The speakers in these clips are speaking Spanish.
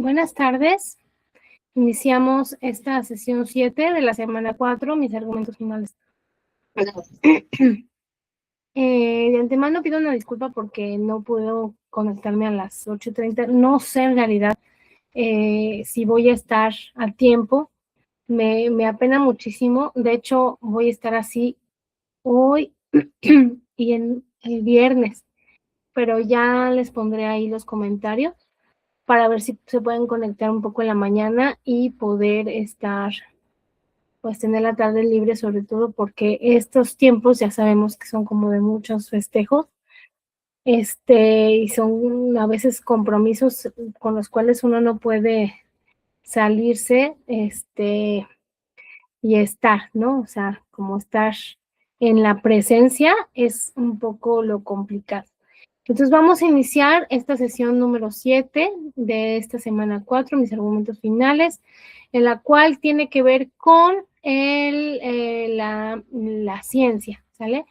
Buenas tardes. Iniciamos esta sesión 7 de la semana 4, mis argumentos finales. De antemano pido una disculpa porque no puedo conectarme a las 8:30. No sé en realidad si voy a estar a tiempo. Me apena muchísimo. De hecho, voy a estar así hoy y el viernes, pero ya les pondré ahí los comentarios para ver si se pueden conectar un poco en la mañana y poder estar, pues tener la tarde libre, sobre todo porque estos tiempos ya sabemos que son como de muchos festejos, y son a veces compromisos con los cuales uno no puede salirse, y estar, ¿no? O sea, como estar en la presencia es un poco lo complicado. Entonces vamos a iniciar esta sesión número 7 de esta semana 4, mis argumentos finales, en la cual tiene que ver con la ciencia, ¿sale?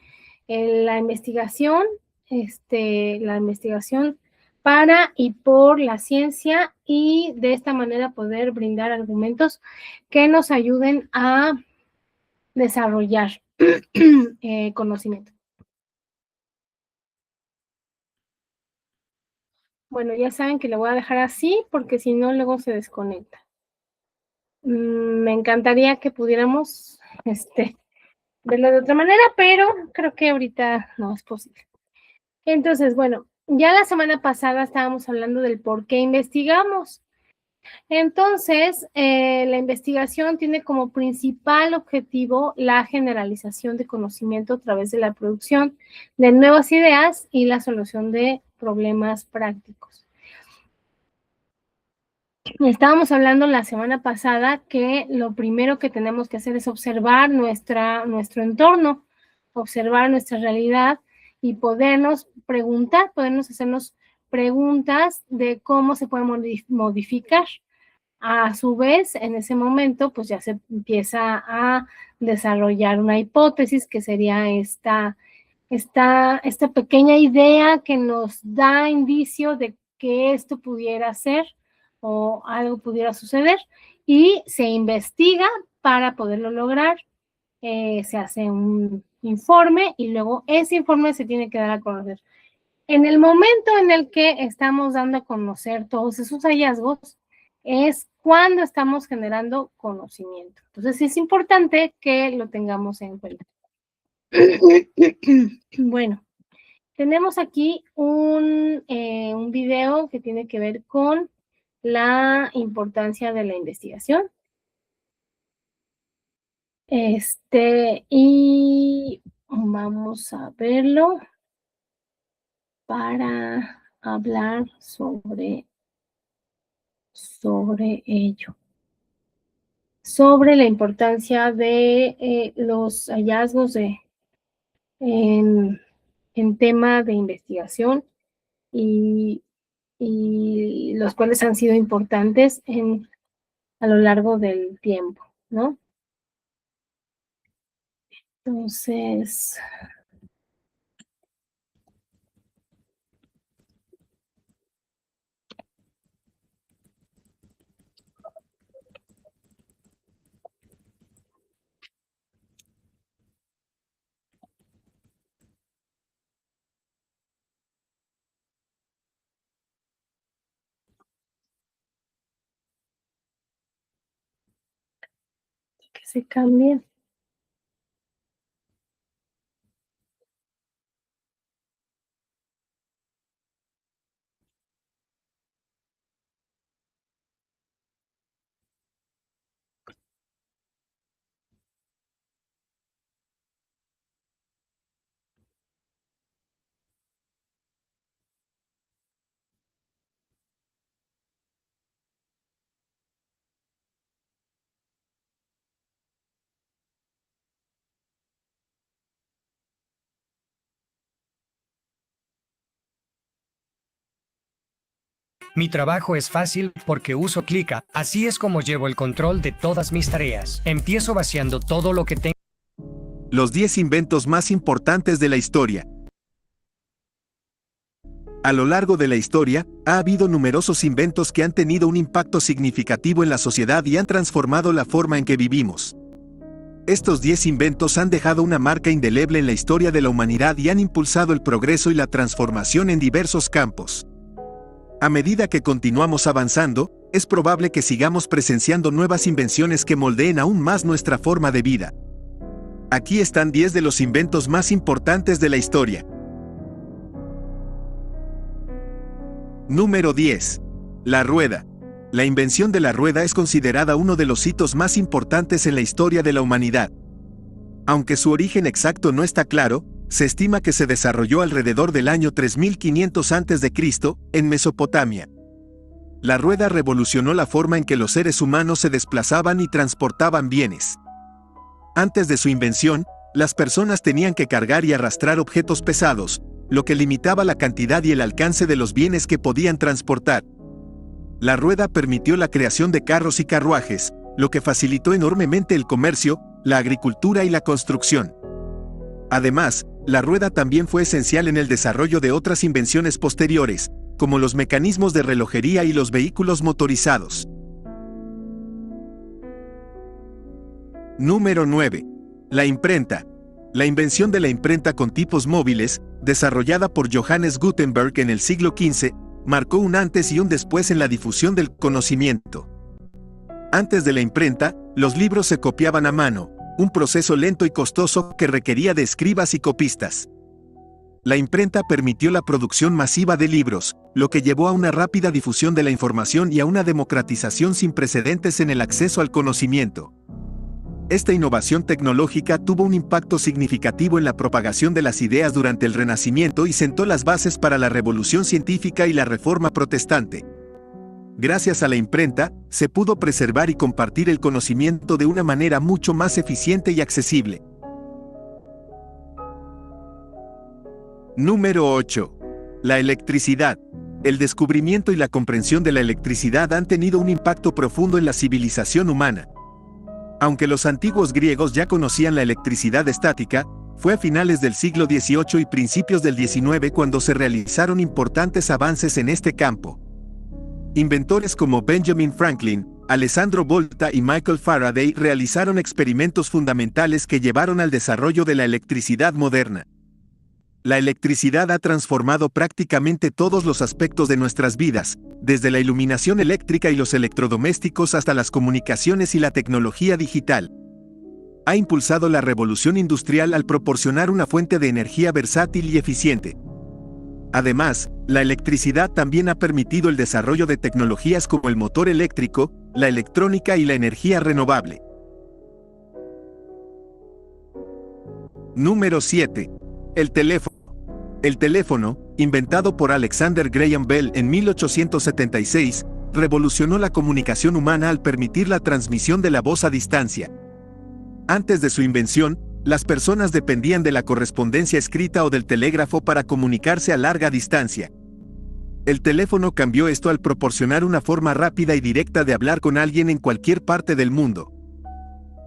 La investigación, la investigación para y por la ciencia, y de esta manera poder brindar argumentos que nos ayuden a desarrollar conocimiento. Bueno, ya saben que lo voy a dejar así porque si no, luego se desconecta. Me encantaría que pudiéramos verlo de otra manera, pero creo que ahorita no es posible. Entonces, bueno, ya la semana pasada estábamos hablando del por qué investigamos. Entonces, la investigación tiene como principal objetivo la generalización de conocimiento a través de la producción de nuevas ideas y la solución de problemas prácticos. Estábamos hablando la semana pasada que lo primero que tenemos que hacer es observar nuestro entorno, observar nuestra realidad y podernos hacernos preguntas de cómo se puede modificar. A su vez, en ese momento, pues ya se empieza a desarrollar una hipótesis que sería esta pequeña idea que nos da indicio de que esto pudiera ser o algo pudiera suceder, y se investiga para poderlo lograr. Se hace un informe y luego ese informe se tiene que dar a conocer. En el momento en el que estamos dando a conocer todos esos hallazgos es cuando estamos generando conocimiento. Entonces es importante que lo tengamos en cuenta. Bueno, tenemos aquí un video que tiene que ver con la importancia de la investigación. Y vamos a verlo para hablar sobre ello. Sobre la importancia de los hallazgos en tema de investigación y los cuales han sido importantes a lo largo del tiempo, ¿no? Entonces, que se cambie. Mi trabajo es fácil porque uso Clica. Así es como llevo el control de todas mis tareas. Empiezo vaciando todo lo que tengo. Los 10 inventos más importantes de la historia. A lo largo de la historia, ha habido numerosos inventos que han tenido un impacto significativo en la sociedad y han transformado la forma en que vivimos. Estos 10 inventos han dejado una marca indeleble en la historia de la humanidad y han impulsado el progreso y la transformación en diversos campos. A medida que continuamos avanzando, es probable que sigamos presenciando nuevas invenciones que moldeen aún más nuestra forma de vida. Aquí están 10 de los inventos más importantes de la historia. Número 10. La rueda. La invención de la rueda es considerada uno de los hitos más importantes en la historia de la humanidad. Aunque su origen exacto no está claro, se estima que se desarrolló alrededor del año 3500 a.C., en Mesopotamia. La rueda revolucionó la forma en que los seres humanos se desplazaban y transportaban bienes. Antes de su invención, las personas tenían que cargar y arrastrar objetos pesados, lo que limitaba la cantidad y el alcance de los bienes que podían transportar. La rueda permitió la creación de carros y carruajes, lo que facilitó enormemente el comercio, la agricultura y la construcción. Además, la rueda también fue esencial en el desarrollo de otras invenciones posteriores, como los mecanismos de relojería y los vehículos motorizados. Número 9. La imprenta. La invención de la imprenta con tipos móviles, desarrollada por Johannes Gutenberg en el siglo XV, marcó un antes y un después en la difusión del conocimiento. Antes de la imprenta, los libros se copiaban a mano, un proceso lento y costoso que requería de escribas y copistas. La imprenta permitió la producción masiva de libros, lo que llevó a una rápida difusión de la información y a una democratización sin precedentes en el acceso al conocimiento. Esta innovación tecnológica tuvo un impacto significativo en la propagación de las ideas durante el Renacimiento y sentó las bases para la Revolución Científica y la Reforma Protestante. Gracias a la imprenta, se pudo preservar y compartir el conocimiento de una manera mucho más eficiente y accesible. Número 8. La electricidad. El descubrimiento y la comprensión de la electricidad han tenido un impacto profundo en la civilización humana. Aunque los antiguos griegos ya conocían la electricidad estática, fue a finales del siglo XVIII y principios del XIX cuando se realizaron importantes avances en este campo. Inventores como Benjamin Franklin, Alessandro Volta y Michael Faraday realizaron experimentos fundamentales que llevaron al desarrollo de la electricidad moderna. La electricidad ha transformado prácticamente todos los aspectos de nuestras vidas, desde la iluminación eléctrica y los electrodomésticos hasta las comunicaciones y la tecnología digital. Ha impulsado la revolución industrial al proporcionar una fuente de energía versátil y eficiente. Además, la electricidad también ha permitido el desarrollo de tecnologías como el motor eléctrico, la electrónica y la energía renovable. Número 7. El teléfono. El teléfono, inventado por Alexander Graham Bell en 1876, revolucionó la comunicación humana al permitir la transmisión de la voz a distancia. Antes de su invención, las personas dependían de la correspondencia escrita o del telégrafo para comunicarse a larga distancia. El teléfono cambió esto al proporcionar una forma rápida y directa de hablar con alguien en cualquier parte del mundo.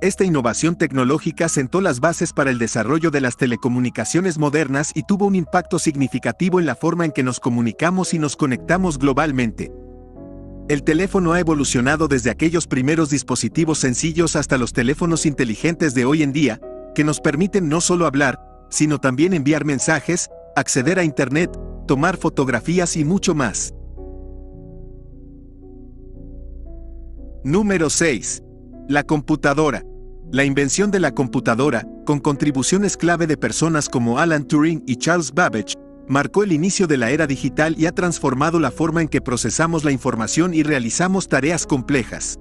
Esta innovación tecnológica sentó las bases para el desarrollo de las telecomunicaciones modernas y tuvo un impacto significativo en la forma en que nos comunicamos y nos conectamos globalmente. El teléfono ha evolucionado desde aquellos primeros dispositivos sencillos hasta los teléfonos inteligentes de hoy en día, que nos permiten no solo hablar, sino también enviar mensajes, acceder a Internet, tomar fotografías y mucho más. Número 6. La computadora. La invención de la computadora, con contribuciones clave de personas como Alan Turing y Charles Babbage, marcó el inicio de la era digital y ha transformado la forma en que procesamos la información y realizamos tareas complejas.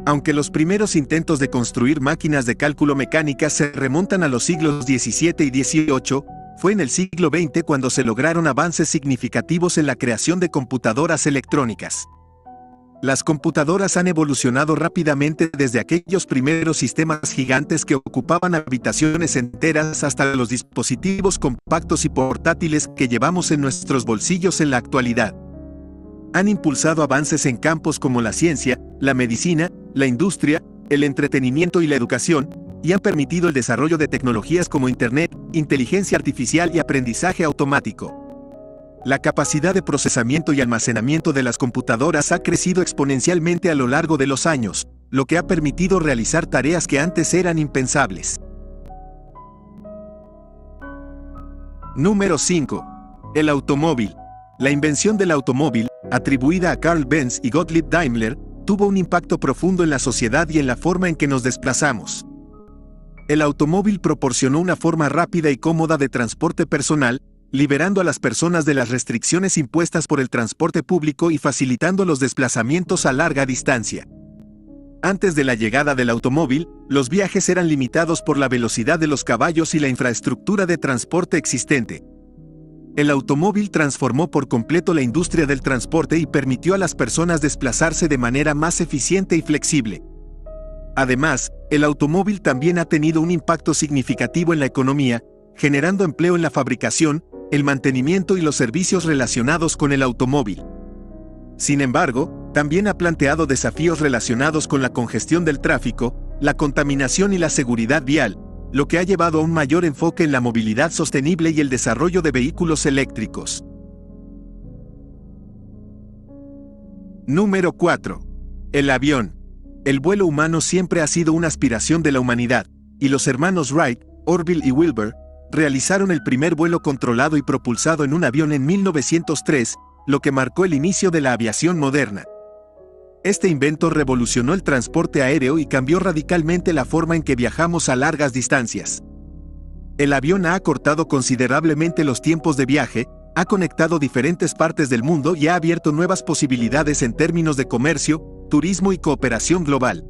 Aunque los primeros intentos de construir máquinas de cálculo mecánicas se remontan a los siglos XVII y XVIII, fue en el siglo XX cuando se lograron avances significativos en la creación de computadoras electrónicas. Las computadoras han evolucionado rápidamente desde aquellos primeros sistemas gigantes que ocupaban habitaciones enteras hasta los dispositivos compactos y portátiles que llevamos en nuestros bolsillos en la actualidad. Han impulsado avances en campos como la ciencia, la medicina, la industria, el entretenimiento y la educación, y han permitido el desarrollo de tecnologías como Internet, inteligencia artificial y aprendizaje automático. La capacidad de procesamiento y almacenamiento de las computadoras ha crecido exponencialmente a lo largo de los años, lo que ha permitido realizar tareas que antes eran impensables. Número 5. El automóvil. La invención del automóvil, atribuida a Carl Benz y Gottlieb Daimler, tuvo un impacto profundo en la sociedad y en la forma en que nos desplazamos. El automóvil proporcionó una forma rápida y cómoda de transporte personal, liberando a las personas de las restricciones impuestas por el transporte público y facilitando los desplazamientos a larga distancia. Antes de la llegada del automóvil, los viajes eran limitados por la velocidad de los caballos y la infraestructura de transporte existente. El automóvil transformó por completo la industria del transporte y permitió a las personas desplazarse de manera más eficiente y flexible. Además, el automóvil también ha tenido un impacto significativo en la economía, generando empleo en la fabricación, el mantenimiento y los servicios relacionados con el automóvil. Sin embargo, también ha planteado desafíos relacionados con la congestión del tráfico, la contaminación y la seguridad vial, lo que ha llevado a un mayor enfoque en la movilidad sostenible y el desarrollo de vehículos eléctricos. Número 4. El avión. El vuelo humano siempre ha sido una aspiración de la humanidad, y los hermanos Wright, Orville y Wilbur, realizaron el primer vuelo controlado y propulsado en un avión en 1903, lo que marcó el inicio de la aviación moderna. Este invento revolucionó el transporte aéreo y cambió radicalmente la forma en que viajamos a largas distancias. El avión ha acortado considerablemente los tiempos de viaje, ha conectado diferentes partes del mundo y ha abierto nuevas posibilidades en términos de comercio, turismo y cooperación global.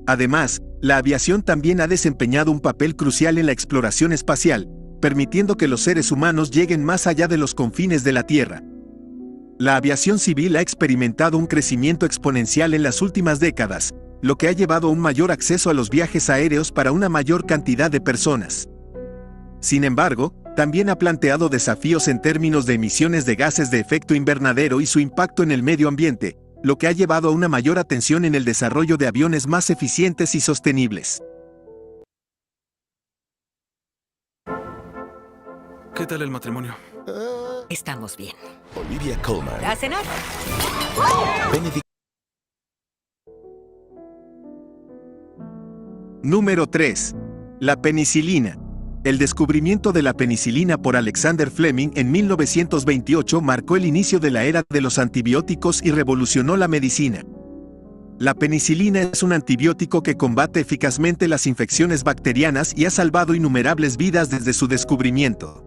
Además, la aviación también ha desempeñado un papel crucial en la exploración espacial, permitiendo que los seres humanos lleguen más allá de los confines de la Tierra. La aviación civil ha experimentado un crecimiento exponencial en las últimas décadas, lo que ha llevado a un mayor acceso a los viajes aéreos para una mayor cantidad de personas. Sin embargo, también ha planteado desafíos en términos de emisiones de gases de efecto invernadero y su impacto en el medio ambiente, lo que ha llevado a una mayor atención en el desarrollo de aviones más eficientes y sostenibles. ¿Qué tal el matrimonio? Estamos bien. Olivia Colman, ¿A cenar? Benedict Número 3. La penicilina. El descubrimiento de la penicilina por Alexander Fleming en 1928 marcó el inicio de la era de los antibióticos y revolucionó la medicina. La penicilina es un antibiótico que combate eficazmente las infecciones bacterianas y ha salvado innumerables vidas desde su descubrimiento.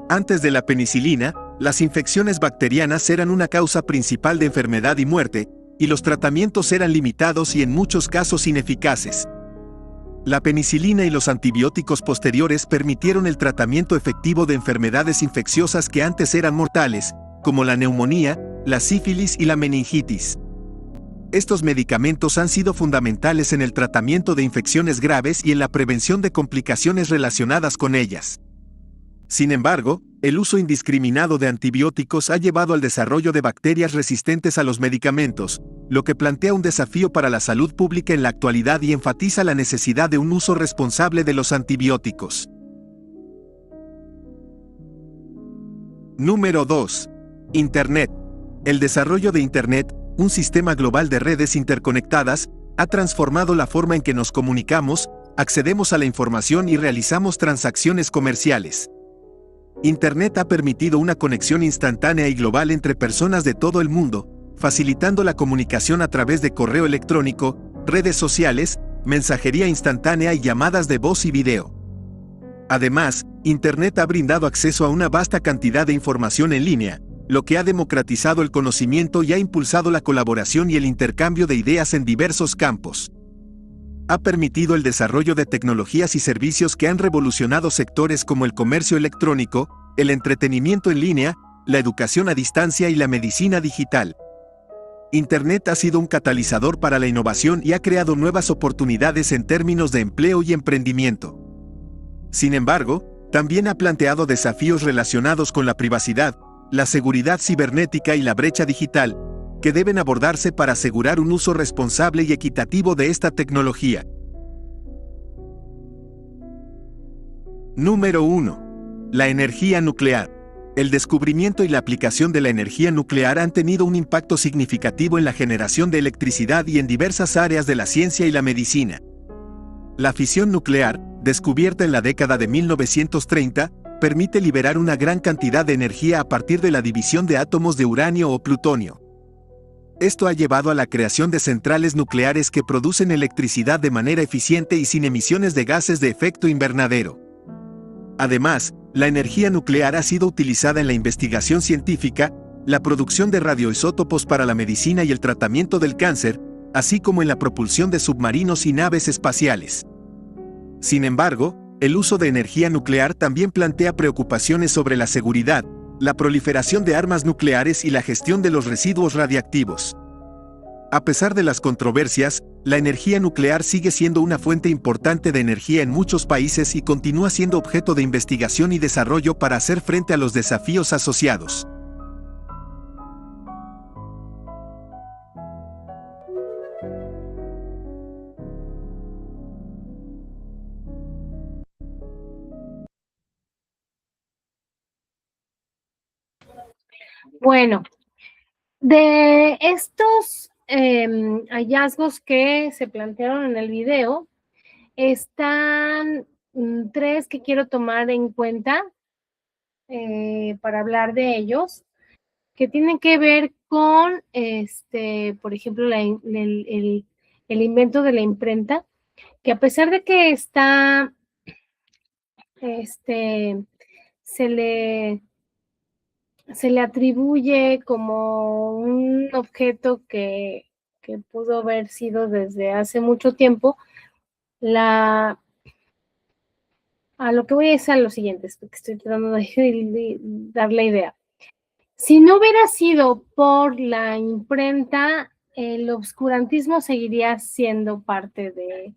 Antes de la penicilina, las infecciones bacterianas eran una causa principal de enfermedad y muerte, y los tratamientos eran limitados y en muchos casos ineficaces. La penicilina y los antibióticos posteriores permitieron el tratamiento efectivo de enfermedades infecciosas que antes eran mortales, como la neumonía, la sífilis y la meningitis. Estos medicamentos han sido fundamentales en el tratamiento de infecciones graves y en la prevención de complicaciones relacionadas con ellas. Sin embargo, el uso indiscriminado de antibióticos ha llevado al desarrollo de bacterias resistentes a los medicamentos, lo que plantea un desafío para la salud pública en la actualidad y enfatiza la necesidad de un uso responsable de los antibióticos. Número 2. Internet. El desarrollo de Internet, un sistema global de redes interconectadas, ha transformado la forma en que nos comunicamos, accedemos a la información y realizamos transacciones comerciales. Internet ha permitido una conexión instantánea y global entre personas de todo el mundo, facilitando la comunicación a través de correo electrónico, redes sociales, mensajería instantánea y llamadas de voz y video. Además, Internet ha brindado acceso a una vasta cantidad de información en línea, lo que ha democratizado el conocimiento y ha impulsado la colaboración y el intercambio de ideas en diversos campos. Ha permitido el desarrollo de tecnologías y servicios que han revolucionado sectores como el comercio electrónico, el entretenimiento en línea, la educación a distancia y la medicina digital. Internet ha sido un catalizador para la innovación y ha creado nuevas oportunidades en términos de empleo y emprendimiento. Sin embargo, también ha planteado desafíos relacionados con la privacidad, la seguridad cibernética y la brecha digital, que deben abordarse para asegurar un uso responsable y equitativo de esta tecnología. Número 1. La energía nuclear. El descubrimiento y la aplicación de la energía nuclear han tenido un impacto significativo en la generación de electricidad y en diversas áreas de la ciencia y la medicina. La fisión nuclear, descubierta en la década de 1930, permite liberar una gran cantidad de energía a partir de la división de átomos de uranio o plutonio. Esto ha llevado a la creación de centrales nucleares que producen electricidad de manera eficiente y sin emisiones de gases de efecto invernadero. Además, la energía nuclear ha sido utilizada en la investigación científica, la producción de radioisótopos para la medicina y el tratamiento del cáncer, así como en la propulsión de submarinos y naves espaciales. Sin embargo, el uso de energía nuclear también plantea preocupaciones sobre la seguridad, la proliferación de armas nucleares y la gestión de los residuos radiactivos. A pesar de las controversias, la energía nuclear sigue siendo una fuente importante de energía en muchos países y continúa siendo objeto de investigación y desarrollo para hacer frente a los desafíos asociados. Bueno, de estos hallazgos que se plantearon en el video, están tres que quiero tomar en cuenta para hablar de ellos, que tienen que ver con, por ejemplo, el invento de la imprenta, que a pesar de que está, se le atribuye como un objeto que pudo haber sido desde hace mucho tiempo, a lo que voy a decir a lo siguiente, porque estoy tratando de dar la idea. Si no hubiera sido por la imprenta, el obscurantismo seguiría siendo parte de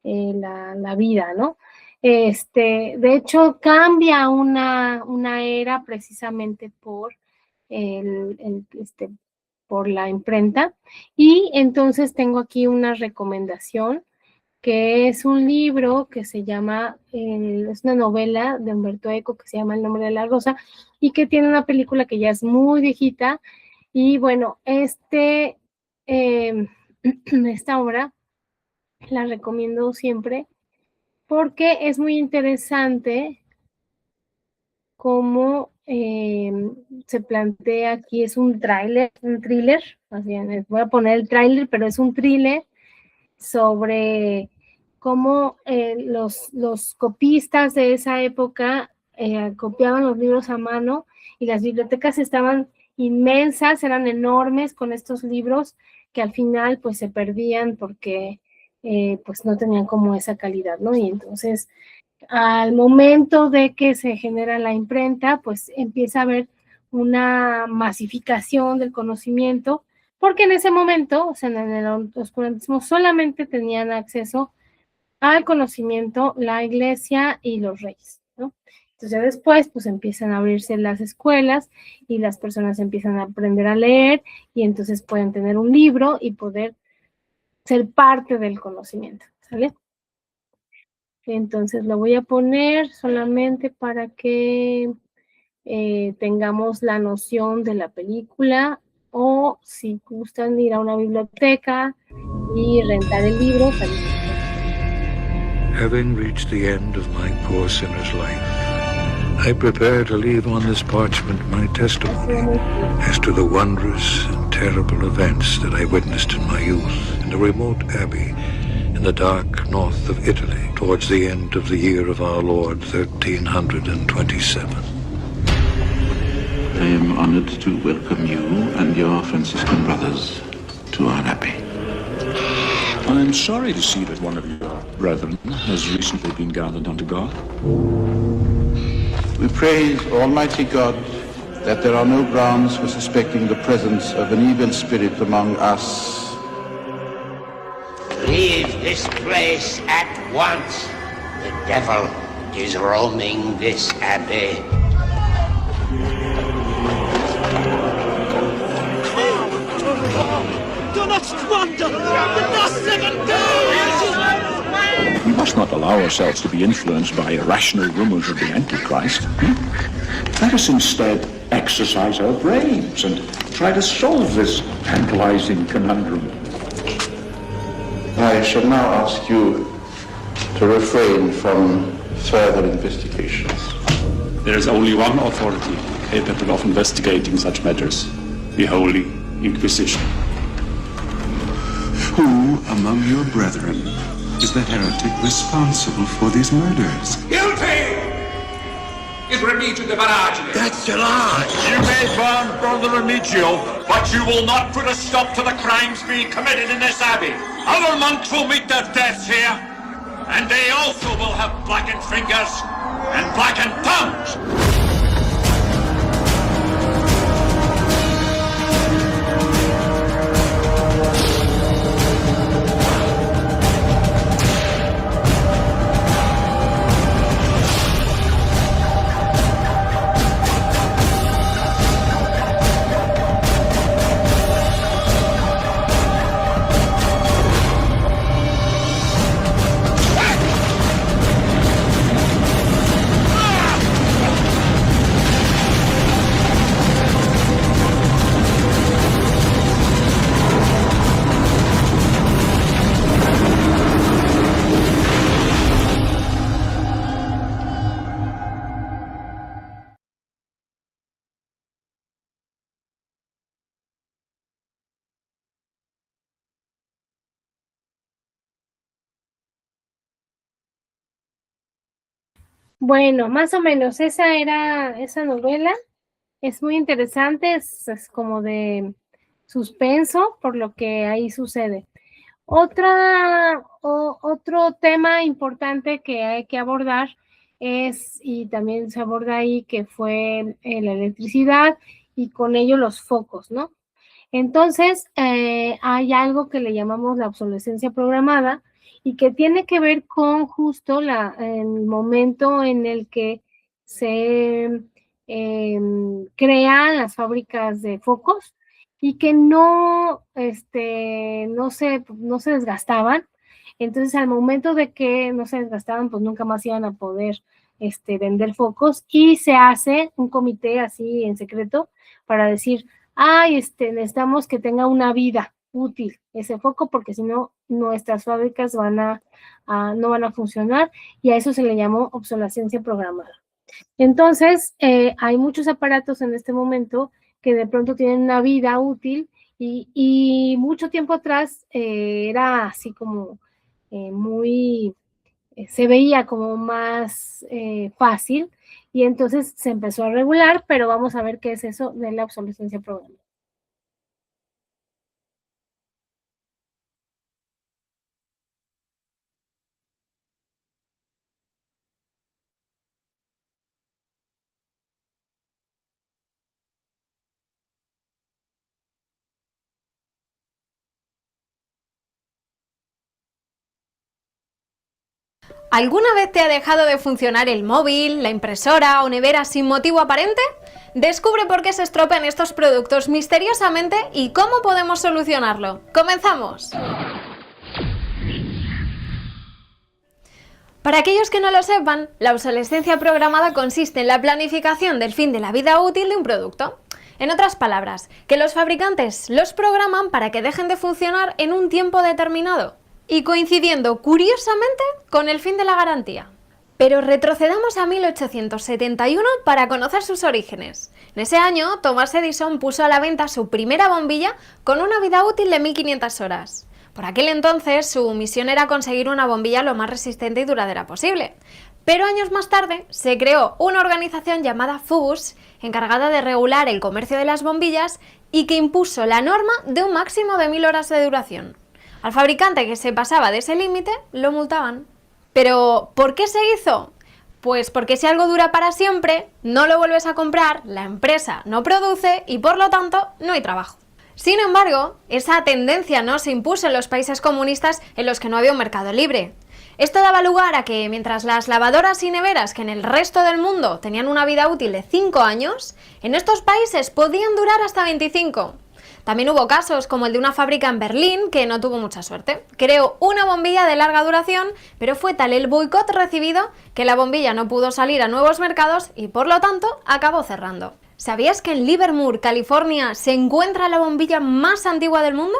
la vida, ¿no? De hecho, cambia una era precisamente por por la imprenta. Y entonces tengo aquí una recomendación, que es un libro que se llama, es una novela de Humberto Eco que se llama El nombre de la rosa, y que tiene una película que ya es muy viejita. Y bueno, esta obra la recomiendo siempre porque es muy interesante cómo se plantea aquí. Es un thriller, más bien, voy a poner el tráiler, pero es un thriller sobre cómo los copistas de esa época copiaban los libros a mano, y las bibliotecas estaban inmensas, eran enormes con estos libros que al final pues se perdían porque pues no tenían como esa calidad, ¿no? Y entonces al momento de que se genera la imprenta, pues empieza a haber una masificación del conocimiento, porque en ese momento, o sea, en el oscurantismo, solamente tenían acceso al conocimiento la iglesia y los reyes, ¿no? Entonces después, pues empiezan a abrirse las escuelas y las personas empiezan a aprender a leer, y entonces pueden tener un libro y poder ser parte del conocimiento, ¿sale? Entonces lo voy a poner solamente para que tengamos la noción de la película, o si gustan ir a una biblioteca y rentar el libro. Having reached the end of my poor sinner's life, I prepare to leave on this parchment my testimony as to the wondrous and terrible events that I witnessed in my youth in a remote abbey in the dark north of Italy towards the end of the year of our Lord 1327. I am honored to welcome you and your Franciscan brothers to our abbey. I'm sorry to see that one of your brethren has recently been gathered unto God. We praise Almighty God that there are no grounds for suspecting the presence of an evil spirit among us. Leave this place at once. The devil is roaming this abbey. Do not squander the last 7 days! must not allow ourselves to be influenced by irrational rumors of the Antichrist. Let us instead exercise our brains and try to solve this tantalizing conundrum. I shall now ask you to refrain from further investigations. There is only one authority capable of investigating such matters, the Holy Inquisition. Who among your brethren is the heretic responsible for these murders? Guilty is Remigio de Baragine. That's a lie! You may burn Brother Remigio, but you will not put a stop to the crimes being committed in this abbey. Other monks will meet their deaths here, and they also will have blackened fingers and blackened tongues. Bueno, más o menos esa era esa novela. Es muy interesante, es como de suspenso por lo que ahí sucede. Otro tema importante que hay que abordar es, y también se aborda ahí, que fue la electricidad y con ello los focos, ¿no? Entonces, hay algo que le llamamos la obsolescencia programada y que tiene que ver con justo el momento en el que se crean las fábricas de focos y que no se desgastaban. Entonces, al momento de que no se desgastaban, pues nunca más iban a poder vender focos, y se hace un comité así en secreto para decir, necesitamos que tenga una vida útil ese foco, porque si no, nuestras fábricas no van a funcionar, y a eso se le llamó obsolescencia programada. Entonces, hay muchos aparatos en este momento que de pronto tienen una vida útil, y mucho tiempo atrás era así como se veía como más fácil, y entonces se empezó a regular, pero vamos a ver qué es eso de la obsolescencia programada. ¿Alguna vez te ha dejado de funcionar el móvil, la impresora o nevera sin motivo aparente? Descubre por qué se estropean estos productos misteriosamente y cómo podemos solucionarlo. ¡Comenzamos! Para aquellos que no lo sepan, la obsolescencia programada consiste en la planificación del fin de la vida útil de un producto. En otras palabras, que los fabricantes los programan para que dejen de funcionar en un tiempo determinado, y coincidiendo curiosamente con el fin de la garantía. Pero retrocedamos a 1871 para conocer sus orígenes. En ese año, Thomas Edison puso a la venta su primera bombilla con una vida útil de 1500 horas. Por aquel entonces, su misión era conseguir una bombilla lo más resistente y duradera posible. Pero años más tarde, se creó una organización llamada Phobos, encargada de regular el comercio de las bombillas, y que impuso la norma de un máximo de 1000 horas de duración. Al fabricante que se pasaba de ese límite, lo multaban. ¿Pero por qué se hizo? Pues porque si algo dura para siempre, no lo vuelves a comprar, la empresa no produce y por lo tanto no hay trabajo. Sin embargo, esa tendencia no se impuso en los países comunistas en los que no había un mercado libre. Esto daba lugar a que mientras las lavadoras y neveras, que en el resto del mundo tenían una vida útil de 5 años, en estos países podían durar hasta 25. También hubo casos como el de una fábrica en Berlín que no tuvo mucha suerte. Creó una bombilla de larga duración, pero fue tal el boicot recibido que la bombilla no pudo salir a nuevos mercados y por lo tanto acabó cerrando. ¿Sabías que en Livermore, California, se encuentra la bombilla más antigua del mundo?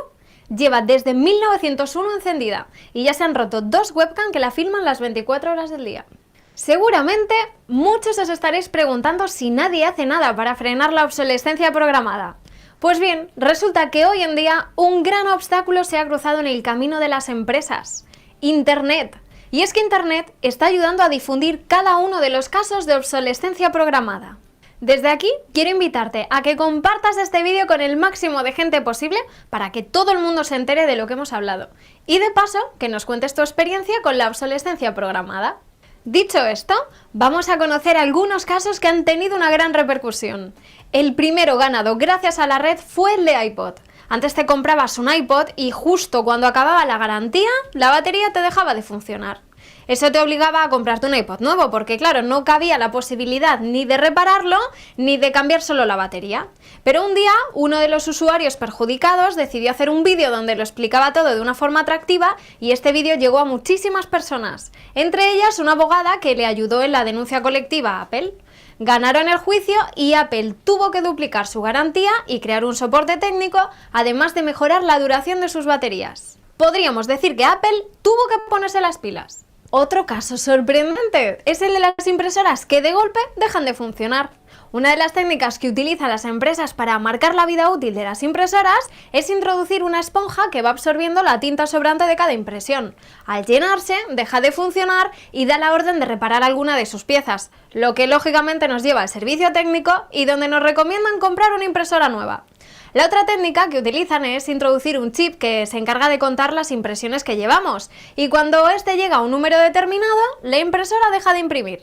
Lleva desde 1901 encendida y ya se han roto 2 webcams que la filman las 24 horas del día. Seguramente muchos os estaréis preguntando si nadie hace nada para frenar la obsolescencia programada. Pues bien, resulta que hoy en día un gran obstáculo se ha cruzado en el camino de las empresas: Internet. Y es que Internet está ayudando a difundir cada uno de los casos de obsolescencia programada. Desde aquí quiero invitarte a que compartas este vídeo con el máximo de gente posible para que todo el mundo se entere de lo que hemos hablado. Y de paso, que nos cuentes tu experiencia con la obsolescencia programada. Dicho esto, vamos a conocer algunos casos que han tenido una gran repercusión. El primero ganado gracias a la red fue el de iPod. Antes te comprabas un iPod y justo cuando acababa la garantía, la batería te dejaba de funcionar. Eso te obligaba a comprarte un iPod nuevo porque, claro, no cabía la posibilidad ni de repararlo ni de cambiar solo la batería. Pero un día, uno de los usuarios perjudicados decidió hacer un vídeo donde lo explicaba todo de una forma atractiva y este vídeo llegó a muchísimas personas, entre ellas una abogada que le ayudó en la denuncia colectiva a Apple. Ganaron el juicio y Apple tuvo que duplicar su garantía y crear un soporte técnico, además de mejorar la duración de sus baterías. Podríamos decir que Apple tuvo que ponerse las pilas. Otro caso sorprendente es el de las impresoras que de golpe dejan de funcionar. Una de las técnicas que utilizan las empresas para marcar la vida útil de las impresoras es introducir una esponja que va absorbiendo la tinta sobrante de cada impresión. Al llenarse, deja de funcionar y da la orden de reparar alguna de sus piezas, lo que lógicamente nos lleva al servicio técnico y donde nos recomiendan comprar una impresora nueva. La otra técnica que utilizan es introducir un chip que se encarga de contar las impresiones que llevamos y cuando este llega a un número determinado, la impresora deja de imprimir.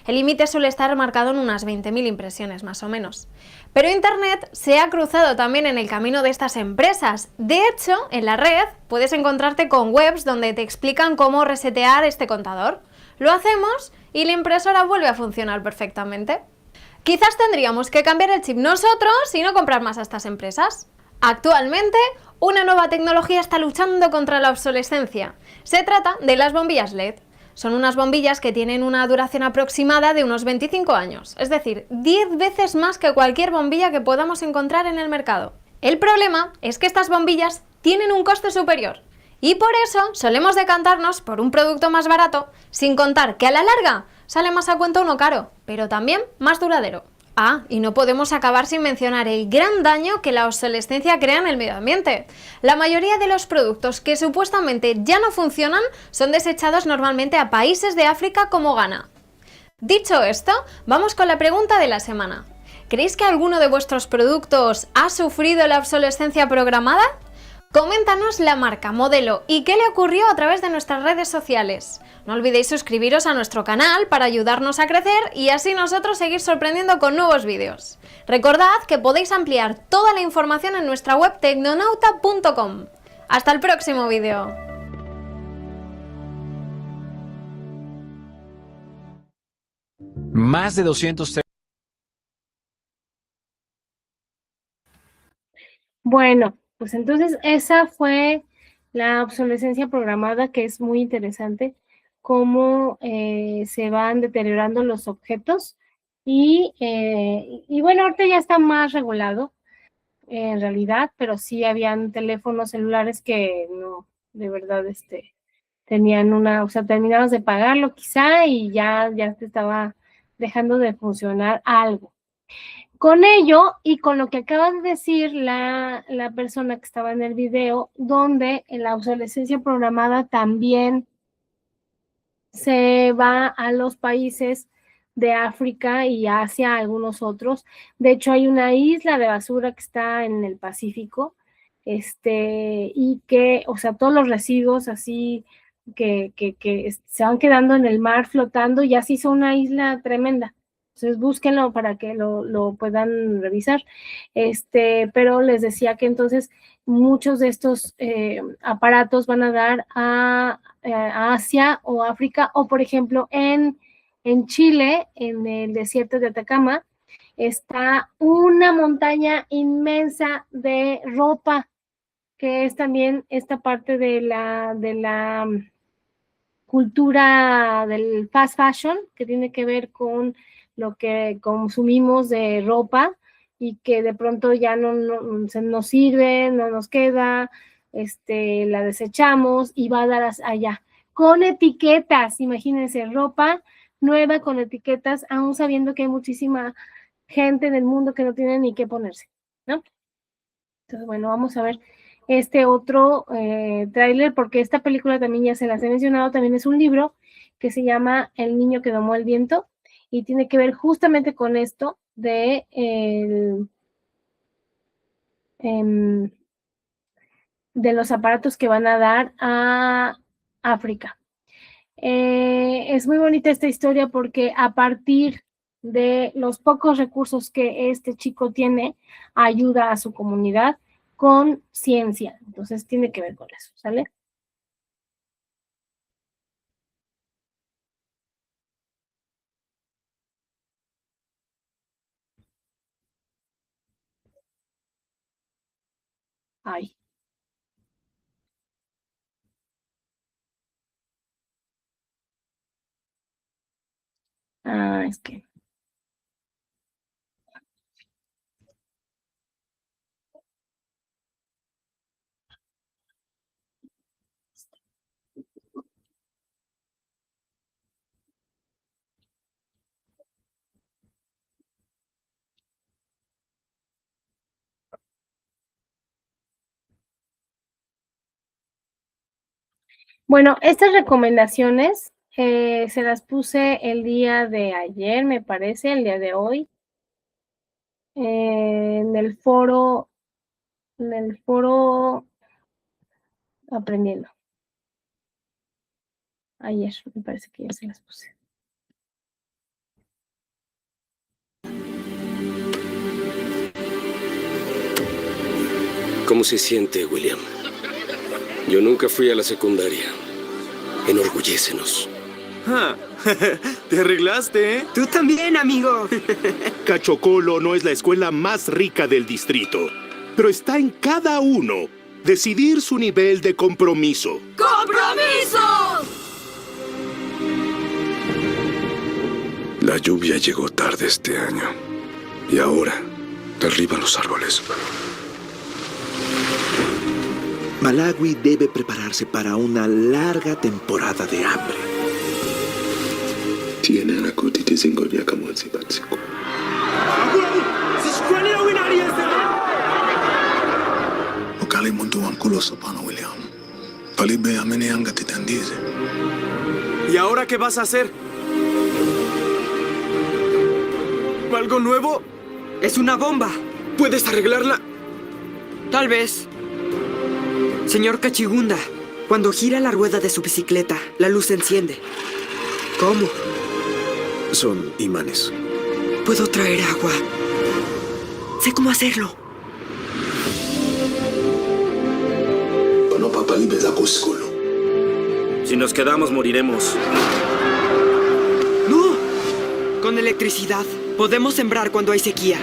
El límite suele estar marcado en unas 20.000 impresiones más o menos. Pero Internet se ha cruzado también en el camino de estas empresas. De hecho, en la red puedes encontrarte con webs donde te explican cómo resetear este contador. Lo hacemos y la impresora vuelve a funcionar perfectamente. Quizás tendríamos que cambiar el chip nosotros y no comprar más a estas empresas. Actualmente, una nueva tecnología está luchando contra la obsolescencia. Se trata de las bombillas LED. Son unas bombillas que tienen una duración aproximada de unos 25 años, es decir, 10 veces más que cualquier bombilla que podamos encontrar en el mercado. El problema es que estas bombillas tienen un coste superior y por eso solemos decantarnos por un producto más barato, sin contar que a la larga sale más a cuenta uno caro, pero también más duradero. Ah, y no podemos acabar sin mencionar el gran daño que la obsolescencia crea en el medio ambiente. La mayoría de los productos que supuestamente ya no funcionan son desechados normalmente a países de África como Ghana. Dicho esto, vamos con la pregunta de la semana. ¿Creéis que alguno de vuestros productos ha sufrido la obsolescencia programada? Coméntanos la marca, modelo y qué le ocurrió a través de nuestras redes sociales. No olvidéis suscribiros a nuestro canal para ayudarnos a crecer y así nosotros seguir sorprendiendo con nuevos vídeos. Recordad que podéis ampliar toda la información en nuestra web tecnonauta.com. ¡Hasta el próximo vídeo! Más de 200... Bueno, pues entonces esa fue la obsolescencia programada, que es muy interesante, cómo se van deteriorando los objetos y bueno, ahorita ya está más regulado en realidad, pero sí habían teléfonos celulares que no, de verdad, tenían o sea, terminabas de pagarlo quizá y ya te estaba dejando de funcionar algo. Con ello, y con lo que acaba de decir la persona que estaba en el video, donde en la obsolescencia programada también se va a los países de África y Asia, algunos otros. De hecho, hay una isla de basura que está en el Pacífico, y que, o sea, todos los residuos así que se van quedando en el mar flotando, y así hizo una isla tremenda. Entonces búsquenlo para que lo puedan revisar. Pero les decía que entonces muchos de estos aparatos van a dar a Asia o África, o por ejemplo en Chile, en el desierto de Atacama, está una montaña inmensa de ropa, que es también esta parte de la cultura del fast fashion, que tiene que ver con lo que consumimos de ropa y que de pronto ya no se nos sirve, no nos queda, la desechamos y va a dar allá. Con etiquetas, imagínense, ropa nueva con etiquetas, aún sabiendo que hay muchísima gente en el mundo que no tiene ni qué ponerse, ¿no? Entonces, bueno, vamos a ver este otro tráiler, porque esta película también ya se las he mencionado, también es un libro que se llama El niño que domó el viento y tiene que ver justamente con esto de los aparatos que van a dar a África. Es muy bonita esta historia porque a partir de los pocos recursos que este chico tiene, ayuda a su comunidad con ciencia. Entonces tiene que ver con eso, ¿sale? Ay. Es que... Bueno, estas recomendaciones se las puse el día de ayer, me parece, el día de hoy, en el foro Aprendiendo. Ayer, me parece que ya se las puse. ¿Cómo se siente, William? Yo nunca fui a la secundaria. Enorgullécenos. Ah, te arreglaste, ¿eh? Tú también, amigo. Cachocolo no es la escuela más rica del distrito, pero está en cada uno decidir su nivel de compromiso. ¡Compromiso! La lluvia llegó tarde este año. Y ahora, derriban los árboles. Malawi debe prepararse para una larga temporada de hambre. Tienen a Kutiti Zingonia Kamonsi Batsiko. Okali muntu wankulo sopano William. Palibe amene anga titandize. ¿Y ahora qué vas a hacer? ¿Algo nuevo? Es una bomba. ¿Puedes arreglarla? Tal vez. Señor Cachigunda, cuando gira la rueda de su bicicleta, la luz se enciende. ¿Cómo? Son imanes. Puedo traer agua. Sé cómo hacerlo. Si nos quedamos, moriremos. ¡No! Con electricidad, podemos sembrar cuando hay sequía.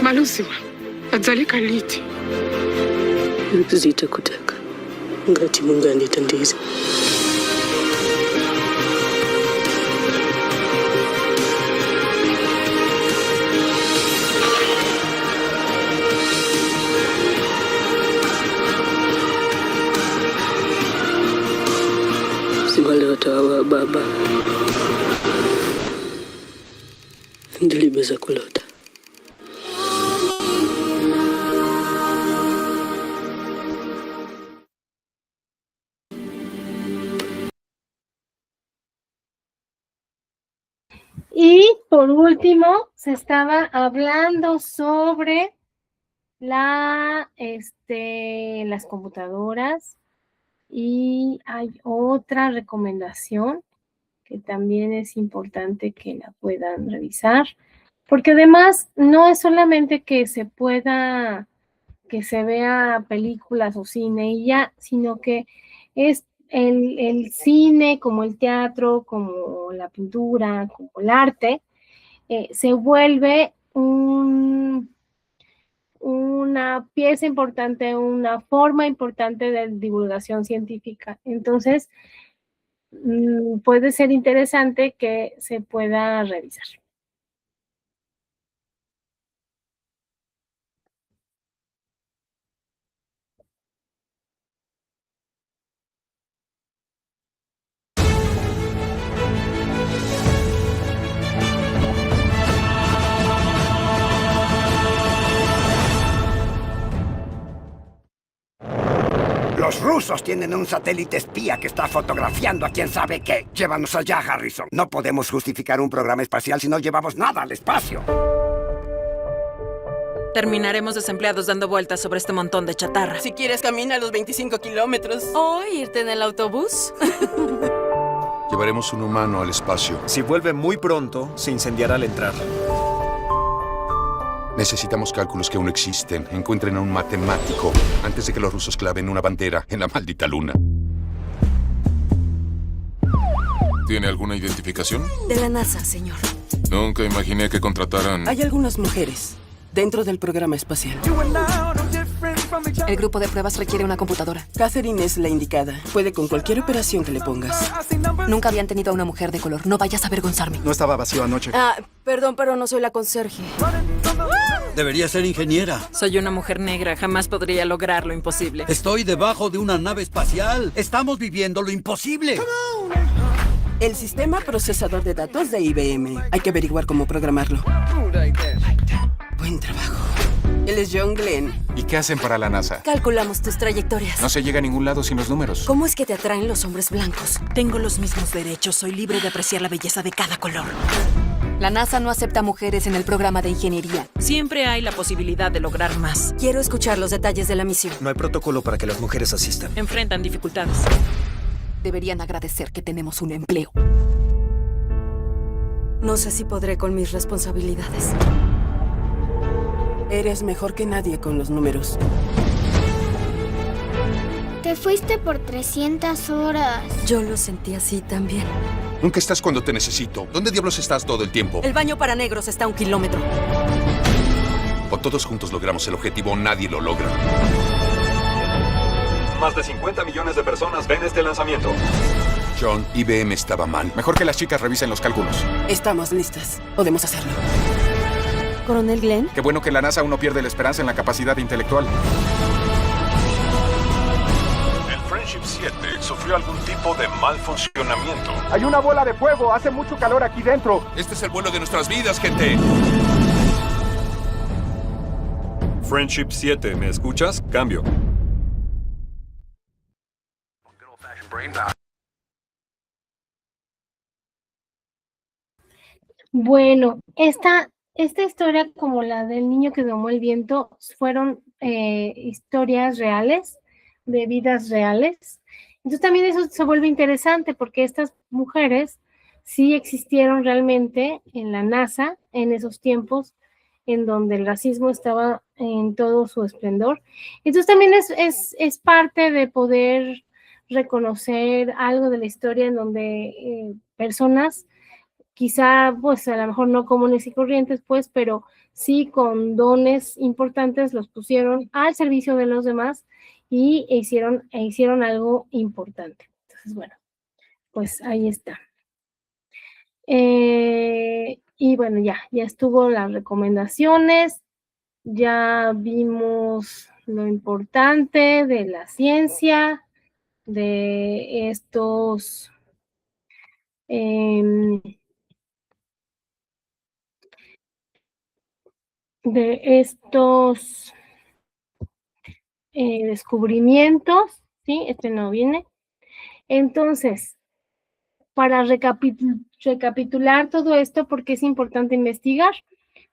Malusiwa, adzalika liti. Zita kutaka. Ngati Mungu anditandize. Sibale watawa baba. Ndilibeza kulota. Y por último, se estaba hablando sobre las computadoras y hay otra recomendación que también es importante que la puedan revisar, porque además no es solamente que se pueda que se vea películas o cine y ya, sino que es el cine, como el teatro, como la pintura, como el arte, se vuelve una pieza importante, una forma importante de divulgación científica. Entonces, puede ser interesante que se pueda revisar. Los rusos tienen un satélite espía que está fotografiando a quién sabe qué. Llévanos allá, Harrison. No podemos justificar un programa espacial si no llevamos nada al espacio. Terminaremos desempleados dando vueltas sobre este montón de chatarra. Si quieres, camina los 25 kilómetros. ¿O irte en el autobús? Llevaremos un humano al espacio. Si vuelve muy pronto, se incendiará al entrar. Necesitamos cálculos que aún existen. Encuentren a un matemático antes de que los rusos claven una bandera en la maldita luna. ¿Tiene alguna identificación? De la NASA, señor. Nunca imaginé que contrataran... Hay algunas mujeres dentro del programa espacial. El grupo de pruebas requiere una computadora. Catherine es la indicada. Puede con cualquier operación que le pongas. Nunca habían tenido a una mujer de color. No vayas a avergonzarme. No estaba vacío anoche. Perdón, pero no soy la conserje. Debería ser ingeniera. Soy una mujer negra. Jamás podría lograr lo imposible. Estoy debajo de una nave espacial. Estamos viviendo lo imposible. El sistema procesador de datos de IBM. Hay que averiguar cómo programarlo. Buen trabajo. Él es John Glenn. ¿Y qué hacen para la NASA? Calculamos tus trayectorias. No se llega a ningún lado sin los números. ¿Cómo es que te atraen los hombres blancos? Tengo los mismos derechos. Soy libre de apreciar la belleza de cada color. La NASA no acepta mujeres en el programa de ingeniería. Siempre hay la posibilidad de lograr más. Quiero escuchar los detalles de la misión. No hay protocolo para que las mujeres asistan. Enfrentan dificultades. Deberían agradecer que tenemos un empleo. No sé si podré con mis responsabilidades. Eres mejor que nadie con los números. Te fuiste por 300 horas. Yo lo sentí así también. Nunca estás cuando te necesito. ¿Dónde diablos estás todo el tiempo? El baño para negros está a 1 kilómetro. O todos juntos logramos el objetivo o nadie lo logra. Más de 50 millones de personas ven este lanzamiento. John, IBM estaba mal. Mejor que las chicas revisen los cálculos. Estamos listas. Podemos hacerlo. Coronel Glenn. Qué bueno que la NASA aún no pierde la esperanza en la capacidad intelectual. El Friendship 7 sufrió algún tipo de mal funcionamiento. Hay una bola de fuego. Hace mucho calor aquí dentro. Este es el vuelo de nuestras vidas, gente. Friendship 7, ¿me escuchas? Cambio. Bueno, esta historia, como la del niño que domó el viento, fueron historias reales, de vidas reales. Entonces también eso se vuelve interesante porque estas mujeres sí existieron realmente en la NASA en esos tiempos en donde el racismo estaba en todo su esplendor. Entonces también es parte de poder reconocer algo de la historia en donde personas, quizá pues a lo mejor no comunes y corrientes, pues, pero sí con dones importantes, los pusieron al servicio de los demás y hicieron algo importante. Entonces, bueno, pues ahí está. Y bueno, ya estuvo las recomendaciones, ya vimos lo importante de la ciencia, de estos descubrimientos, ¿sí? Este no viene. Entonces, para recapitular todo esto, ¿por qué es importante investigar?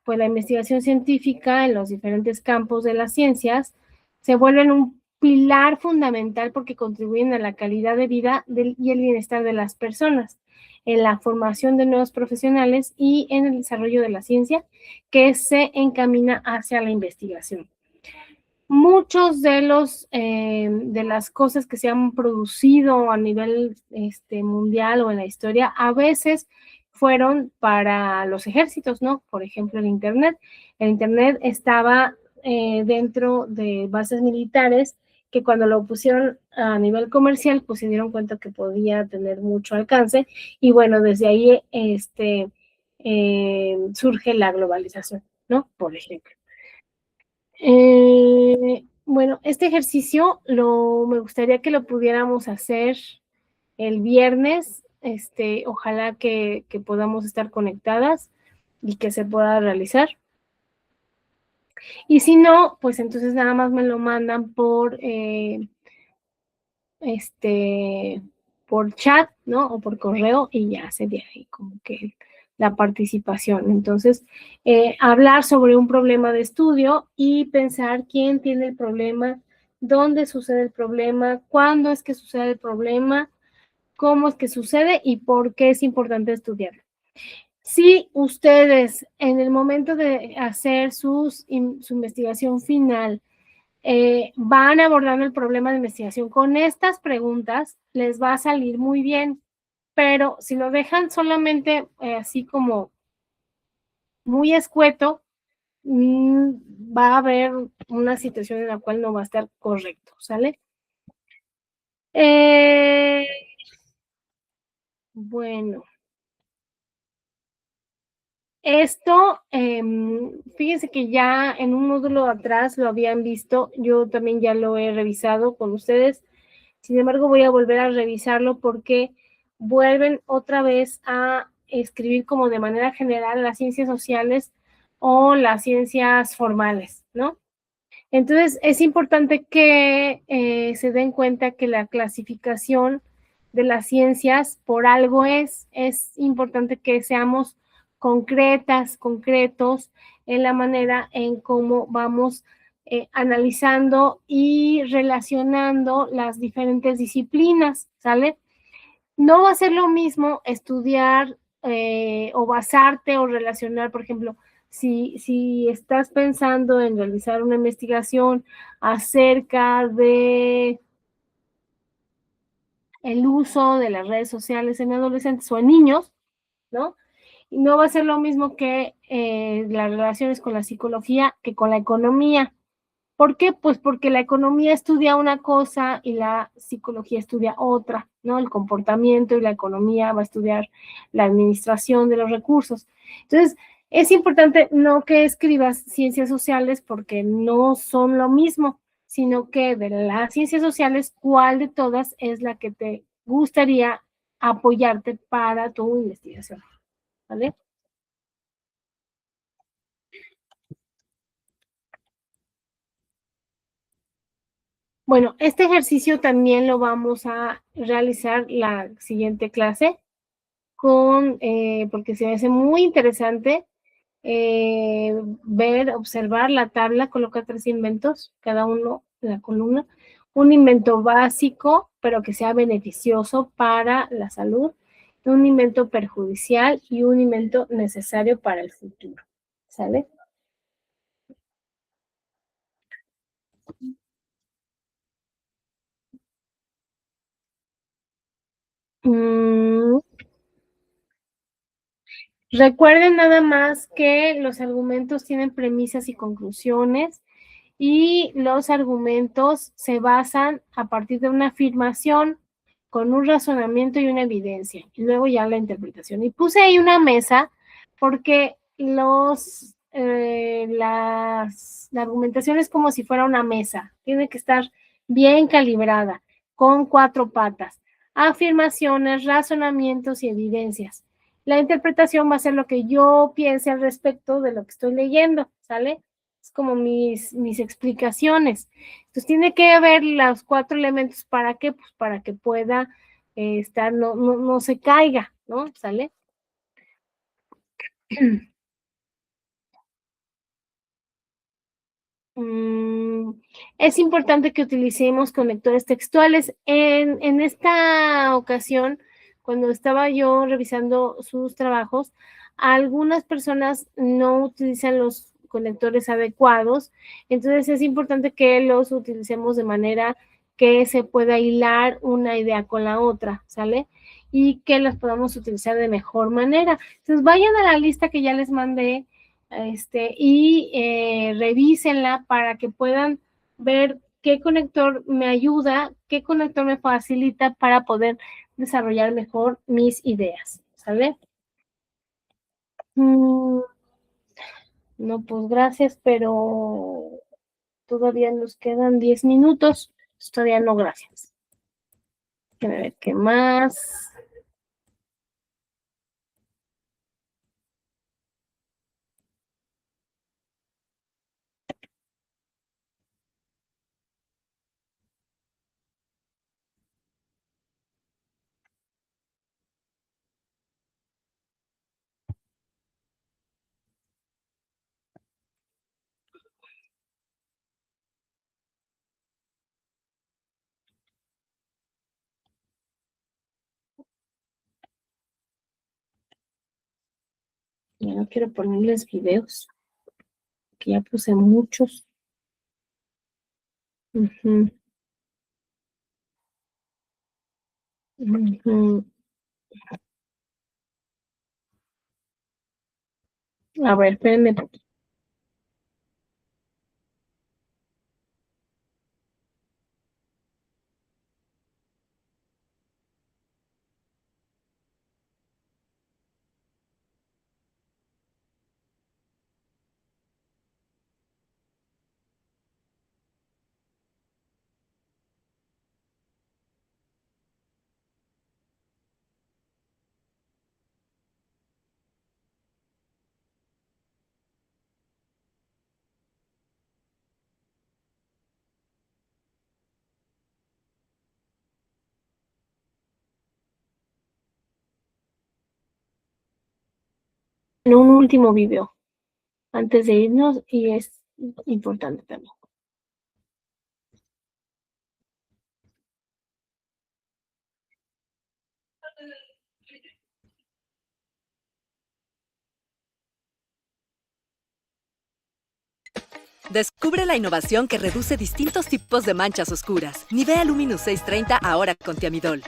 Pues la investigación científica en los diferentes campos de las ciencias se vuelven un pilar fundamental porque contribuyen a la calidad de vida y el bienestar de las personas, en la formación de nuevos profesionales y en el desarrollo de la ciencia que se encamina hacia la investigación. muchos de las cosas que se han producido a nivel mundial o en la historia, a veces fueron para los ejércitos, ¿no? Por ejemplo, el Internet. El Internet estaba dentro de bases militares que cuando lo pusieron a nivel comercial, pues se dieron cuenta que podía tener mucho alcance y bueno, desde ahí surge la globalización, ¿no? Por ejemplo. Bueno, este ejercicio me gustaría que lo pudiéramos hacer el viernes, ojalá que podamos estar conectadas y que se pueda realizar. Y si no, pues entonces nada más me lo mandan por chat, ¿no? O por correo y ya sería ahí como que la participación. Entonces, hablar sobre un problema de estudio y pensar quién tiene el problema, dónde sucede el problema, cuándo es que sucede el problema, cómo es que sucede y por qué es importante estudiarlo. Si ustedes en el momento de hacer su investigación final van abordando el problema de investigación con estas preguntas, les va a salir muy bien. Pero si lo dejan solamente así como muy escueto, va a haber una situación en la cual no va a estar correcto, ¿sale? Bueno. Esto, fíjense que ya en un módulo atrás lo habían visto, yo también ya lo he revisado con ustedes, sin embargo voy a volver a revisarlo porque vuelven otra vez a escribir como de manera general las ciencias sociales o las ciencias formales, ¿no? Entonces es importante que se den cuenta que la clasificación de las ciencias por algo es importante que seamos concretos en la manera en cómo vamos analizando y relacionando las diferentes disciplinas, ¿sale? No va a ser lo mismo estudiar o basarte o relacionar, por ejemplo, si estás pensando en realizar una investigación acerca de el uso de las redes sociales en adolescentes o en niños, ¿no? No va a ser lo mismo que las relaciones con la psicología que con la economía. ¿Por qué? Pues porque la economía estudia una cosa y la psicología estudia otra, ¿no? El comportamiento y la economía va a estudiar la administración de los recursos. Entonces, es importante no que escribas ciencias sociales porque no son lo mismo, sino que de las ciencias sociales, ¿cuál de todas es la que te gustaría apoyarte para tu investigación? ¿Vale? Bueno, este ejercicio también lo vamos a realizar la siguiente clase porque se me hace muy interesante observar la tabla, coloca 3 inventos, cada uno en la columna, un invento básico, pero que sea beneficioso para la salud, un invento perjudicial y un invento necesario para el futuro, ¿sale? Recuerden nada más que los argumentos tienen premisas y conclusiones y los argumentos se basan a partir de una afirmación con un razonamiento y una evidencia, y luego ya la interpretación. Y puse ahí una mesa porque la argumentación es como si fuera una mesa, tiene que estar bien calibrada, con 4 patas, afirmaciones, razonamientos y evidencias. La interpretación va a ser lo que yo piense al respecto de lo que estoy leyendo, ¿sale? Es como mis explicaciones. Entonces, tiene que haber los 4 elementos. ¿Para qué? Pues para que pueda estar, no se caiga, ¿no? ¿Sale? Es importante que utilicemos conectores textuales. En esta ocasión, cuando estaba yo revisando sus trabajos, algunas personas no utilizan los conectores adecuados. Entonces es importante que los utilicemos de manera que se pueda hilar una idea con la otra, ¿sale? Y que las podamos utilizar de mejor manera. Entonces vayan a la lista que ya les mandé y revísenla para que puedan ver qué conector me ayuda, qué conector me facilita para poder desarrollar mejor mis ideas, ¿sale? No, pues gracias, pero todavía nos quedan 10 minutos. Todavía no, gracias. A ver, ¿qué más? Ya no quiero ponerles videos, que ya puse muchos. A ver, espérenme poquito. En un último video, antes de irnos, y es importante también. Descubre la innovación que reduce distintos tipos de manchas oscuras. Nivea Luminous 630 ahora con Thiamidol.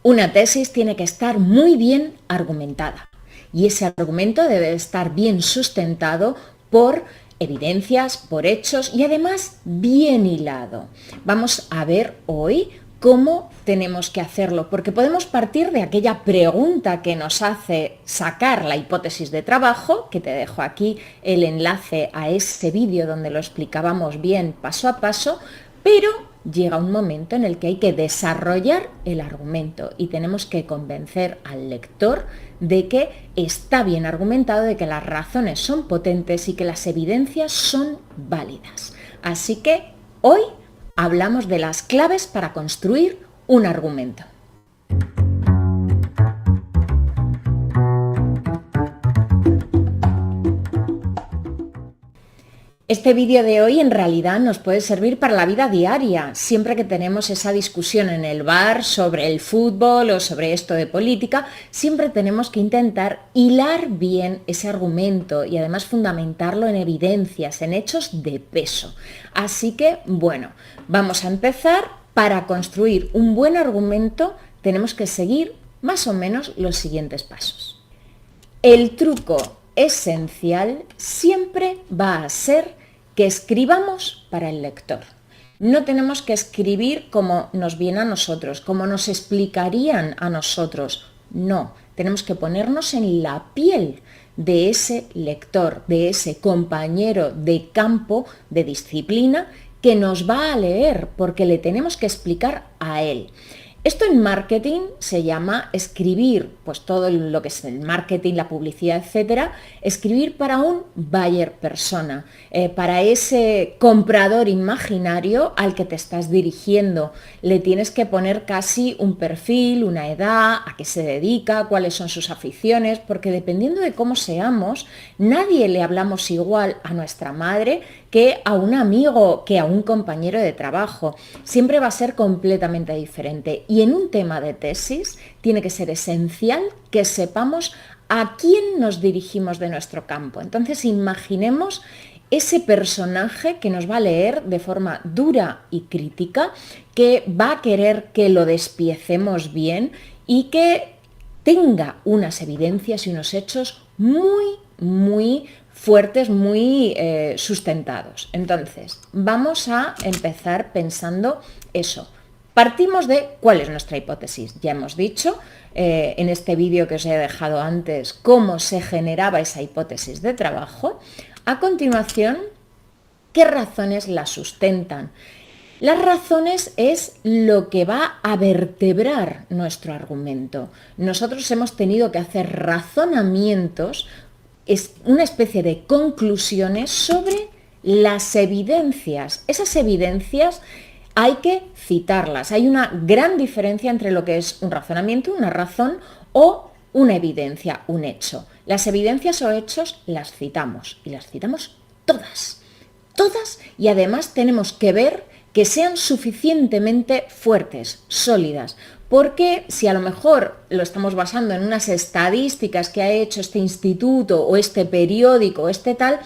Una tesis tiene que estar muy bien argumentada y ese argumento debe estar bien sustentado por evidencias, por hechos y además bien hilado. Vamos a ver hoy cómo tenemos que hacerlo, porque podemos partir de aquella pregunta que nos hace sacar la hipótesis de trabajo, que te dejo aquí el enlace a ese vídeo donde lo explicábamos bien paso a paso, pero llega un momento en el que hay que desarrollar el argumento y tenemos que convencer al lector de que está bien argumentado, de que las razones son potentes y que las evidencias son válidas. Así que hoy hablamos de las claves para construir un argumento. Este vídeo de hoy en realidad nos puede servir para la vida diaria, siempre que tenemos esa discusión en el bar sobre el fútbol o sobre esto de política, siempre tenemos que intentar hilar bien ese argumento y además fundamentarlo en evidencias, en hechos de peso. Así que, bueno, vamos a empezar. Para construir un buen argumento tenemos que seguir más o menos los siguientes pasos. El truco esencial siempre va a ser que escribamos para el lector. No tenemos que escribir como nos viene a nosotros, como nos explicarían a nosotros. No, tenemos que ponernos en la piel de ese lector, de ese compañero de campo, de disciplina, que nos va a leer, porque le tenemos que explicar a él. Esto en marketing se llama escribir, pues todo lo que es el marketing, la publicidad, etcétera, escribir para un buyer persona, para ese comprador imaginario al que te estás dirigiendo. Le tienes que poner casi un perfil, una edad, a qué se dedica, cuáles son sus aficiones, porque dependiendo de cómo seamos, nadie le hablamos igual a nuestra madre que a un amigo, que a un compañero de trabajo. Siempre va a ser completamente diferente. Y en un tema de tesis tiene que ser esencial que sepamos ¿a quién nos dirigimos de nuestro campo? Entonces imaginemos ese personaje que nos va a leer de forma dura y crítica, que va a querer que lo despiecemos bien y que tenga unas evidencias y unos hechos muy fuertes, muy sustentados. Entonces, vamos a empezar pensando eso. Partimos de cuál es nuestra hipótesis. Ya hemos dicho en este vídeo que os he dejado antes cómo se generaba esa hipótesis de trabajo. A continuación, ¿qué razones la sustentan? Las razones es lo que va a vertebrar nuestro argumento. Nosotros hemos tenido que hacer razonamientos, es una especie de conclusiones sobre las evidencias. Esas evidencias hay que citarlas. Hay una gran diferencia entre lo que es un razonamiento, una razón o una evidencia, un hecho. Las evidencias o hechos las citamos y las citamos todas, y además tenemos que ver que sean suficientemente fuertes, sólidas, porque si a lo mejor lo estamos basando en unas estadísticas que ha hecho este instituto o este periódico o este tal,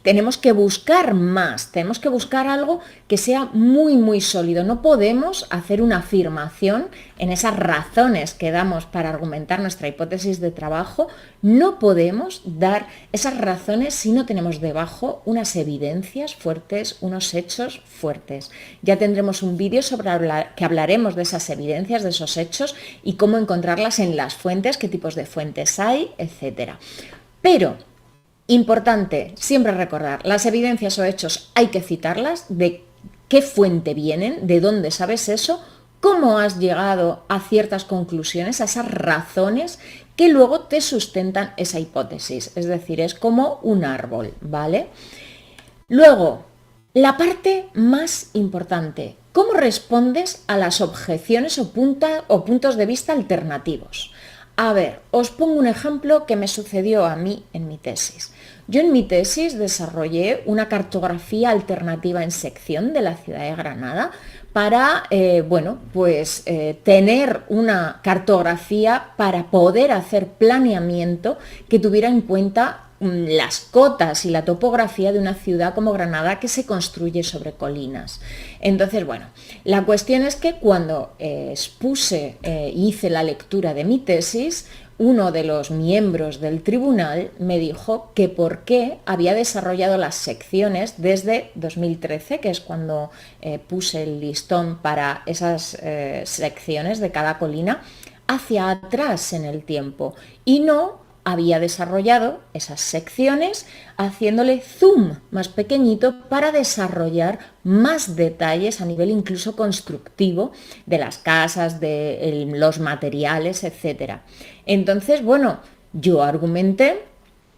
tenemos que buscar más, tenemos que buscar algo que sea muy sólido. No podemos hacer una afirmación en esas razones que damos para argumentar nuestra hipótesis de trabajo. No podemos dar esas razones si no tenemos debajo unas evidencias fuertes, unos hechos fuertes. Ya tendremos un vídeo sobre que hablaremos de esas evidencias, de esos hechos y cómo encontrarlas en las fuentes, qué tipos de fuentes hay, etc. Pero importante, siempre recordar, las evidencias o hechos hay que citarlas, de qué fuente vienen, de dónde sabes eso, cómo has llegado a ciertas conclusiones, a esas razones que luego te sustentan esa hipótesis. Es decir, es como un árbol, ¿vale? Luego, la parte más importante, ¿cómo respondes a las objeciones o puntos de vista alternativos? A ver, os pongo un ejemplo que me sucedió a mí en mi tesis. Yo en mi tesis desarrollé una cartografía alternativa en sección de la ciudad de Granada para, tener una cartografía para poder hacer planeamiento que tuviera en cuenta las cotas y la topografía de una ciudad como Granada que se construye sobre colinas. Entonces, bueno, la cuestión es que cuando hice la lectura de mi tesis, uno de los miembros del tribunal me dijo que por qué había desarrollado las secciones desde 2013, que es cuando puse el listón para esas secciones de cada colina, hacia atrás en el tiempo, y no había desarrollado esas secciones haciéndole zoom más pequeñito para desarrollar más detalles a nivel incluso constructivo de las casas, de los materiales, etc. Entonces, bueno, yo argumenté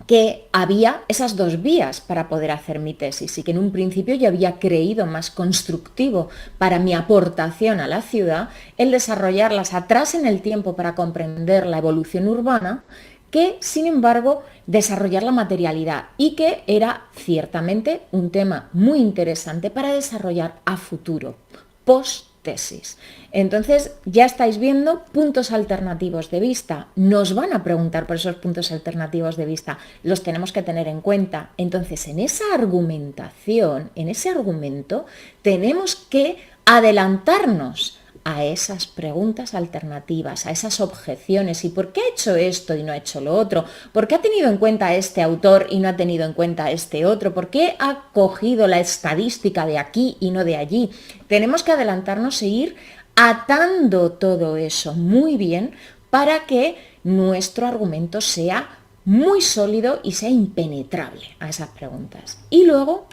que había esas dos vías para poder hacer mi tesis y que en un principio yo había creído más constructivo para mi aportación a la ciudad el desarrollarlas atrás en el tiempo para comprender la evolución urbana, que, sin embargo, desarrollar la materialidad, y que era ciertamente un tema muy interesante para desarrollar a futuro, post-tesis. Entonces, ya estáis viendo puntos alternativos de vista. Nos van a preguntar por esos puntos alternativos de vista, los tenemos que tener en cuenta. Entonces, en esa argumentación, en ese argumento, tenemos que adelantarnos a esas preguntas alternativas, a esas objeciones. ¿Y por qué ha hecho esto y no ha hecho lo otro? ¿Por qué ha tenido en cuenta a este autor y no ha tenido en cuenta a este otro? ¿Por qué ha cogido la estadística de aquí y no de allí? Tenemos que adelantarnos e ir atando todo eso muy bien para que nuestro argumento sea muy sólido y sea impenetrable a esas preguntas. Y luego,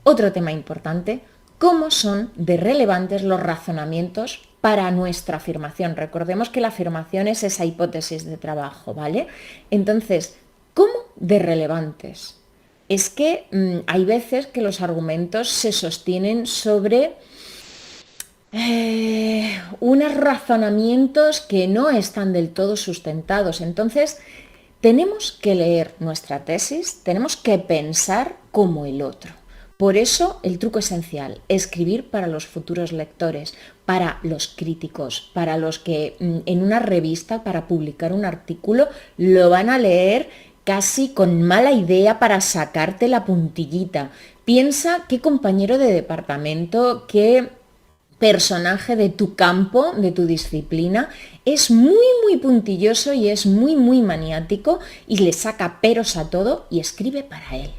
otro tema importante, cómo son de relevantes los razonamientos para nuestra afirmación. Recordemos que la afirmación es esa hipótesis de trabajo, ¿vale? Entonces, ¿cómo de relevantes? Es que hay veces que los argumentos se sostienen sobre unos razonamientos que no están del todo sustentados. Entonces, tenemos que leer nuestra tesis, tenemos que pensar como el otro. Por eso el truco esencial, escribir para los futuros lectores, para los críticos, para los que en una revista, para publicar un artículo, lo van a leer casi con mala idea para sacarte la puntillita. Piensa qué compañero de departamento, qué personaje de tu campo, de tu disciplina, es muy puntilloso y es muy maniático y le saca peros a todo y escribe para él.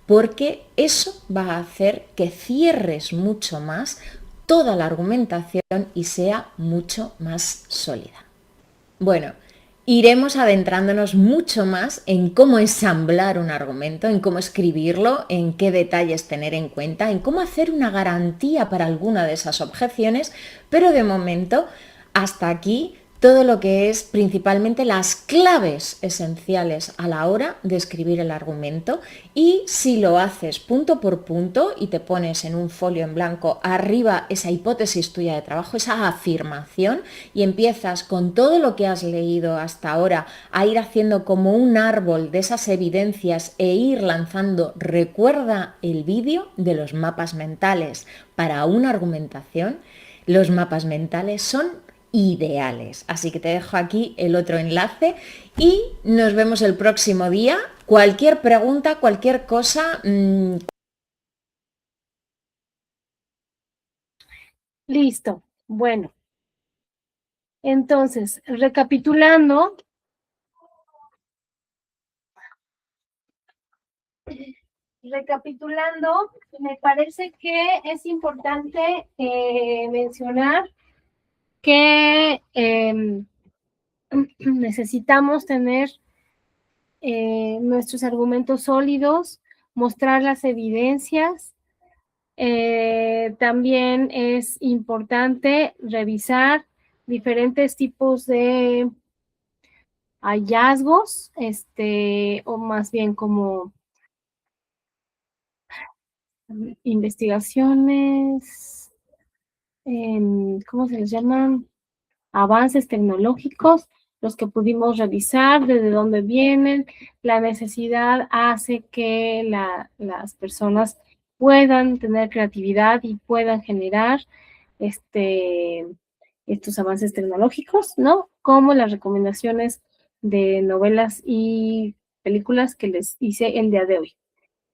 Porque eso va a hacer que cierres mucho más toda la argumentación y sea mucho más sólida. Bueno, iremos adentrándonos mucho más en cómo ensamblar un argumento, en cómo escribirlo, en qué detalles tener en cuenta, en cómo hacer una garantía para alguna de esas objeciones, pero de momento, hasta aquí, todo lo que es principalmente las claves esenciales a la hora de escribir el argumento, y si lo haces punto por punto y te pones en un folio en blanco arriba esa hipótesis tuya de trabajo, esa afirmación, y empiezas con todo lo que has leído hasta ahora a ir haciendo como un árbol de esas evidencias e ir lanzando, recuerda el vídeo de los mapas mentales para una argumentación. Los mapas mentales son ideales. Así que te dejo aquí el otro enlace y nos vemos el próximo día. Cualquier pregunta, cualquier cosa. Listo. Bueno. Entonces, recapitulando. Me parece que es importante mencionar que necesitamos tener nuestros argumentos sólidos, mostrar las evidencias. También es importante revisar diferentes tipos de hallazgos, o más bien como investigaciones, ¿cómo se les llaman? Avances tecnológicos, los que pudimos revisar, desde dónde vienen. La necesidad hace que las personas puedan tener creatividad y puedan generar estos avances tecnológicos, ¿no? Como las recomendaciones de novelas y películas que les hice el día de hoy.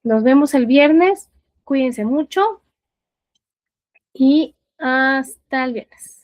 Nos vemos el viernes. Cuídense mucho y hasta el viernes.